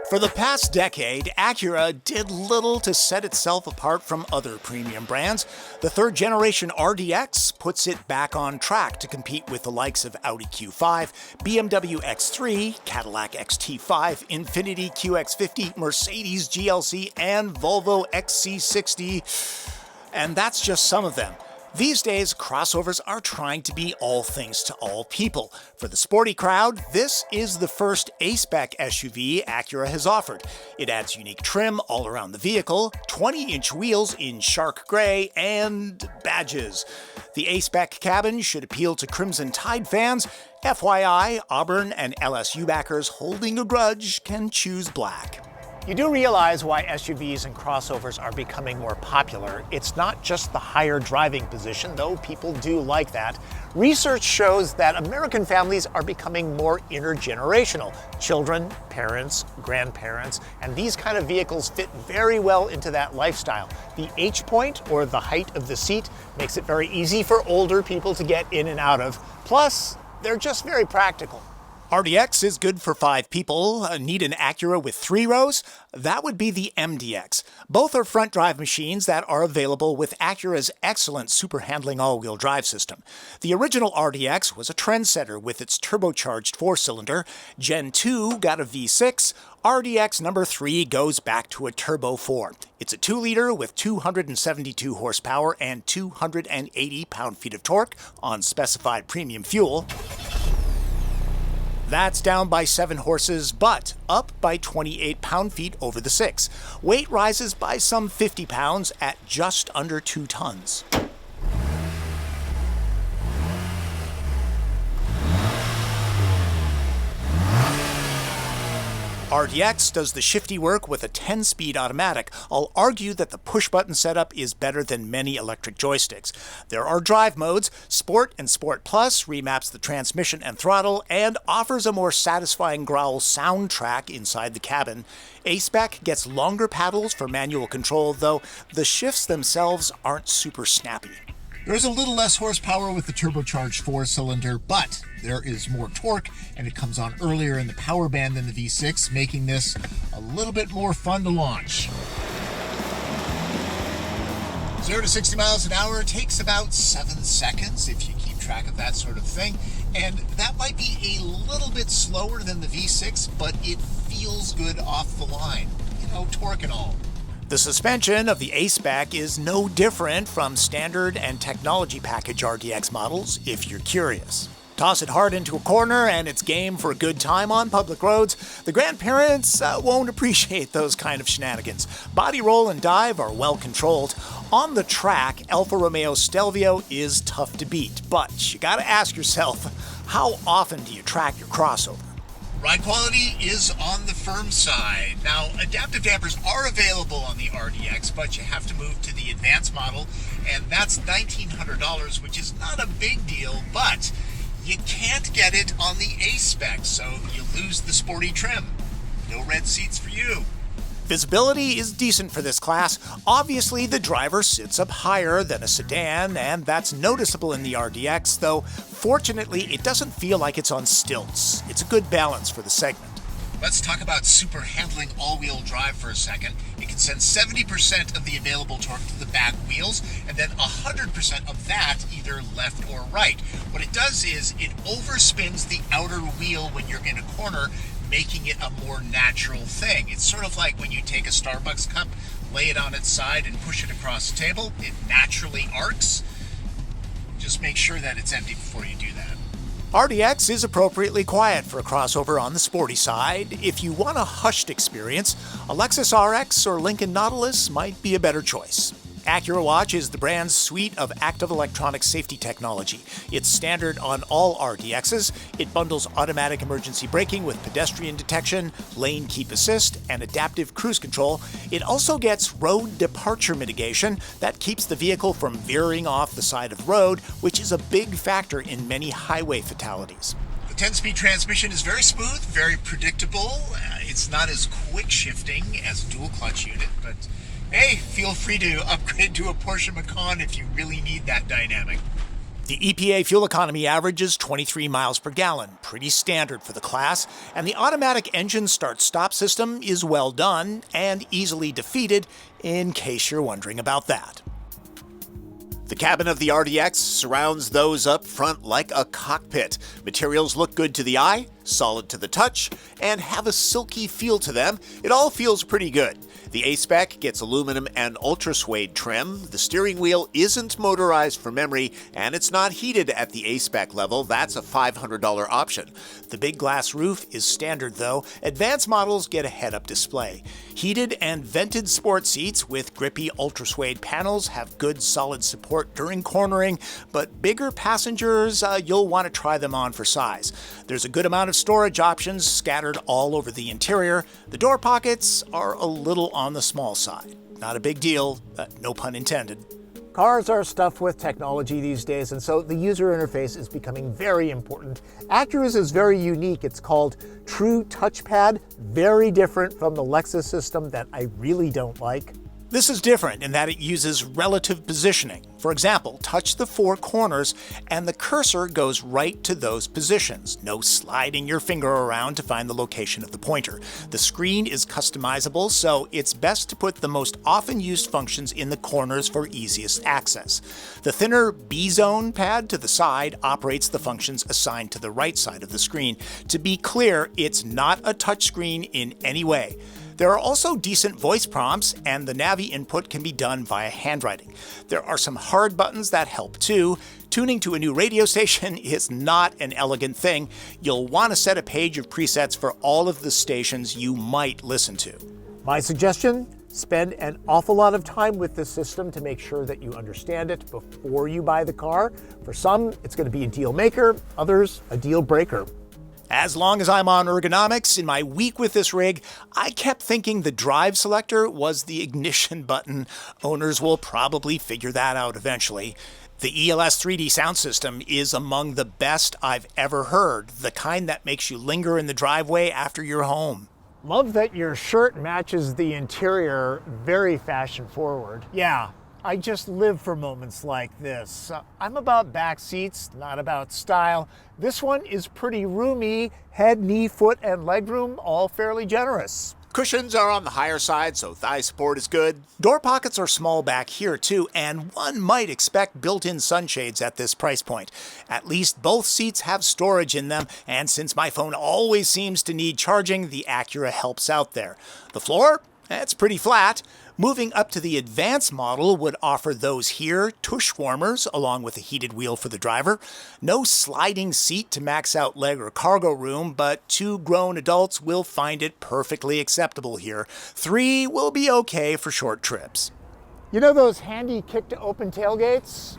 For the past decade, Acura did little to set itself apart from other premium brands. The third generation RDX puts it back on track to compete with the likes of Audi Q5, BMW X3, Cadillac XT5, Infiniti QX50, Mercedes GLC, and Volvo XC60. And that's just some of them. These days, crossovers are trying to be all things to all people. For the sporty crowd, this is the first A-Spec SUV Acura has offered. It adds unique trim all around the vehicle, 20-inch wheels in shark gray, and badges. The A-Spec cabin should appeal to Crimson Tide fans. FYI, Auburn and LSU backers holding a grudge can choose black. You do realize why SUVs and crossovers are becoming more popular. It's not just the higher driving position, though people do like that. Research shows that American families are becoming more intergenerational. Children, parents, grandparents, and these kind of vehicles fit very well into that lifestyle. The H-point, or the height of the seat, makes it very easy for older people to get in and out of. Plus, they're just very practical. RDX is good for 5 people. Need an Acura with 3 rows? That would be the MDX. Both are front drive machines that are available with Acura's excellent super handling all-wheel drive system. The original RDX was a trendsetter with its turbocharged 4-cylinder. Gen 2 got a V6. RDX number 3 goes back to a turbo 4. It's a 2-liter with 272 horsepower and 280 pound-feet of torque on specified premium fuel. That's down by 7 horses, but up by 28 pound-feet over the 6. Weight rises by some 50 pounds at just under 2 tons. RDX does the shifty work with a 10-speed automatic. I'll argue that the push-button setup is better than many electric joysticks. There are drive modes. Sport and Sport Plus remaps the transmission and throttle and offers a more satisfying growl soundtrack inside the cabin. A-Spec gets longer paddles for manual control, though the shifts themselves aren't super snappy. There's a little less horsepower with the turbocharged 4-cylinder, but there is more torque, and it comes on earlier in the power band than the V6, making this a little bit more fun to launch. 0 to 60 miles an hour takes about 7 seconds, if you keep track of that sort of thing. And that might be a little bit slower than the V6, but it feels good off the line. You know, torque and all. The suspension of the A-Spec is no different from standard and technology package RDX models, if you're curious. Toss it hard into a corner and it's game for a good time on public roads. The grandparents won't appreciate those kind of shenanigans. Body roll and dive are well controlled. On the track, Alfa Romeo Stelvio is tough to beat, but you gotta ask yourself, how often do you track your crossover? Ride quality is on the firm side. Now, adaptive dampers are available on the RDX, but you have to move to the advanced model, and that's $1,900, which is not a big deal, but you can't get it on the A-Spec, so you lose the sporty trim. No red seats for you. Visibility is decent for this class. Obviously, the driver sits up higher than a sedan, and that's noticeable in the RDX, though fortunately, it doesn't feel like it's on stilts. It's a good balance for the segment. Let's talk about super handling all-wheel drive for a second. It can send 70% of the available torque to the back wheels, and then 100% of that either left or right. What it does is it overspins the outer wheel when you're in a corner, making it a more natural thing. It's sort of like when you take a Starbucks cup, lay it on its side, and push it across the table. It naturally arcs. Just make sure that it's empty before you do that. RDX is appropriately quiet for a crossover on the sporty side. If you want a hushed experience, a Lexus RX or Lincoln Nautilus might be a better choice. Acura Watch is the brand's suite of active electronic safety technology. It's standard on all RDXs. It bundles automatic emergency braking with pedestrian detection, lane keep assist, and adaptive cruise control. It also gets road departure mitigation that keeps the vehicle from veering off the side of the road, which is a big factor in many highway fatalities. The 10-speed transmission is very smooth, very predictable. It's not as quick shifting as a dual clutch unit, but hey, feel free to upgrade to a Porsche Macan if you really need that dynamic. The EPA fuel economy averages 23 miles per gallon, pretty standard for the class, and the automatic engine start-stop system is well done and easily defeated, in case you're wondering about that. The cabin of the RDX surrounds those up front like a cockpit. Materials look good to the eye, solid to the touch, and have a silky feel to them. It all feels pretty good. The A-Spec gets aluminum and ultra suede trim. The steering wheel isn't motorized for memory, and it's not heated at the A-Spec level. That's a $500 option. The big glass roof is standard though. Advanced models get a head-up display. Heated and vented sport seats with grippy ultra suede panels have good solid support during cornering, but bigger passengers, you'll want to try them on for size. There's a good amount of storage options scattered all over the interior. The door pockets are a little on the small side. Not a big deal, no pun intended. Cars are stuffed with technology these days, and so the user interface is becoming very important. Acura's is very unique. It's called True Touchpad, very different from the Lexus system that I really don't like. This is different in that it uses relative positioning. For example, touch the four corners and the cursor goes right to those positions. No sliding your finger around to find the location of the pointer. The screen is customizable, so it's best to put the most often used functions in the corners for easiest access. The thinner B-zone pad to the side operates the functions assigned to the right side of the screen. To be clear, it's not a touchscreen in any way. There are also decent voice prompts, and the Navi input can be done via handwriting. There are some hard buttons that help too. Tuning to a new radio station is not an elegant thing. You'll want to set a page of presets for all of the stations you might listen to. My suggestion? Spend an awful lot of time with this system to make sure that you understand it before you buy the car. For some, it's going to be a deal maker, others, a deal breaker. As long as I'm on ergonomics, in my week with this rig, I kept thinking the drive selector was the ignition button. Owners will probably figure that out eventually. The ELS 3D sound system is among the best I've ever heard, the kind that makes you linger in the driveway after you're home. Love that your shirt matches the interior, very fashion forward. Yeah, I just live for moments like this. I'm about back seats, not about style. This one is pretty roomy, head, knee, foot, and legroom, all fairly generous. Cushions are on the higher side, so thigh support is good. Door pockets are small back here too, and one might expect built-in sunshades at this price point. At least both seats have storage in them, and since my phone always seems to need charging, the Acura helps out there. The floor? It's pretty flat. Moving up to the advanced model would offer those here, tush warmers, along with a heated wheel for the driver. No sliding seat to max out leg or cargo room, but 2 grown adults will find it perfectly acceptable here. 3 will be okay for short trips. You know those handy kick-to-open tailgates?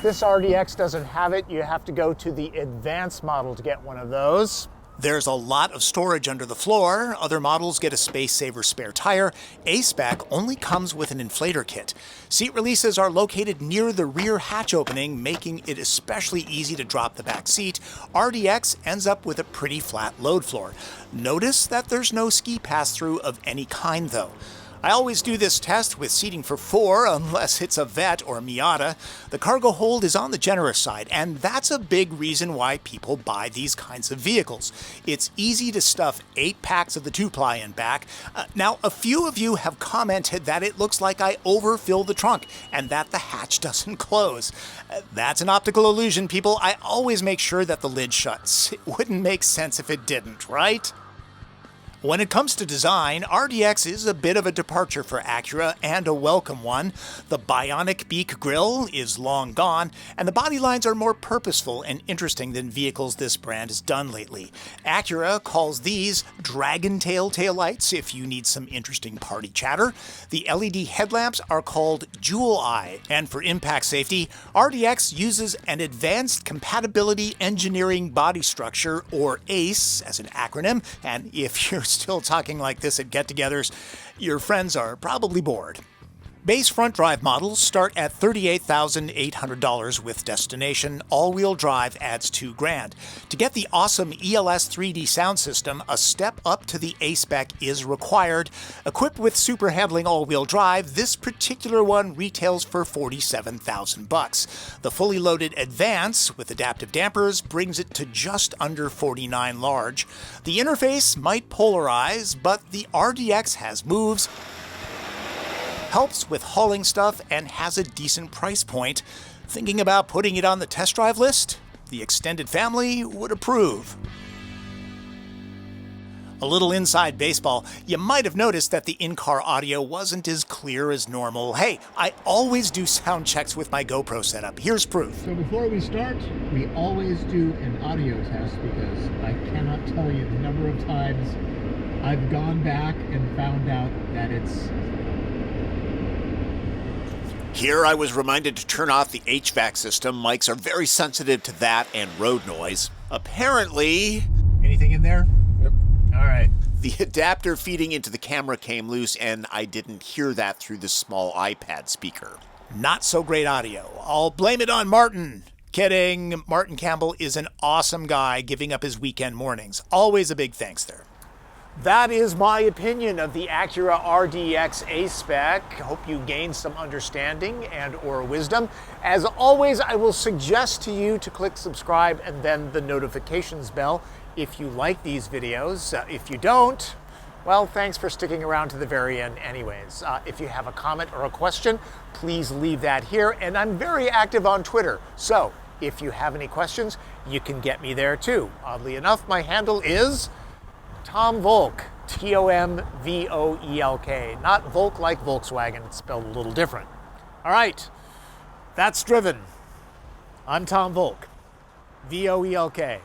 This RDX doesn't have it. You have to go to the advanced model to get one of those. There's a lot of storage under the floor. Other models get a space-saver spare tire. A-Spec only comes with an inflator kit. Seat releases are located near the rear hatch opening, making it especially easy to drop the back seat. RDX ends up with a pretty flat load floor. Notice that there's no ski pass-through of any kind, though. I always do this test with seating for 4, unless it's a Vet or Miata. The cargo hold is on the generous side, and that's a big reason why people buy these kinds of vehicles. It's easy to stuff 8 packs of the 2-ply in back. Now, a few of you have commented that it looks like I overfill the trunk, and that the hatch doesn't close. That's an optical illusion, people. I always make sure that the lid shuts. It wouldn't make sense if it didn't, right? When it comes to design, RDX is a bit of a departure for Acura, and a welcome one. The bionic beak grille is long gone, and the body lines are more purposeful and interesting than vehicles this brand has done lately. Acura calls these dragon tail taillights if you need some interesting party chatter. The LED headlamps are called Jewel Eye, and for impact safety, RDX uses an advanced compatibility engineering body structure, or ACE as an acronym, and if you're still talking like this at get-togethers, your friends are probably bored. Base front drive models start at $38,800 with destination. All-wheel drive adds $2,000. To get the awesome ELS 3D sound system, a step up to the A-Spec is required. Equipped with super handling all-wheel drive, this particular one retails for $47,000. The fully loaded Advance with adaptive dampers brings it to just under $49,000 large. The interface might polarize, but the RDX has moves, helps with hauling stuff, and has a decent price point. Thinking about putting it on the test drive list? The extended family would approve. A little inside baseball, you might have noticed that the in-car audio wasn't as clear as normal. Hey, I always do sound checks with my GoPro setup. Here's proof. So before we start, we always do an audio test because I cannot tell you the number of times I've gone back and found out that it's... Here I was reminded to turn off the HVAC system. Mics are very sensitive to that and road noise. Apparently... Anything in there? Yep. All right. the adapter feeding into the camera came loose, and I didn't hear that through the small iPad speaker. Not so great audio. I'll blame it on Martin. Kidding. Martin Campbell is an awesome guy giving up his weekend mornings. Always a big thanks there. That is my opinion of the Acura RDX A-Spec. Hope you gained some understanding and or wisdom. As always, I will suggest to you to click subscribe and then the notifications bell if you like these videos. If you don't, well, thanks for sticking around to the very end anyways. If you have a comment or a question, please leave that here. And I'm very active on Twitter, so if you have any questions, you can get me there too. Oddly enough, my handle is Tom Voelk, T-O-M-V-O-E-L-K. Not Volk like Volkswagen, it's spelled a little different. All right, that's Driven. I'm Tom Voelk, V-O-E-L-K.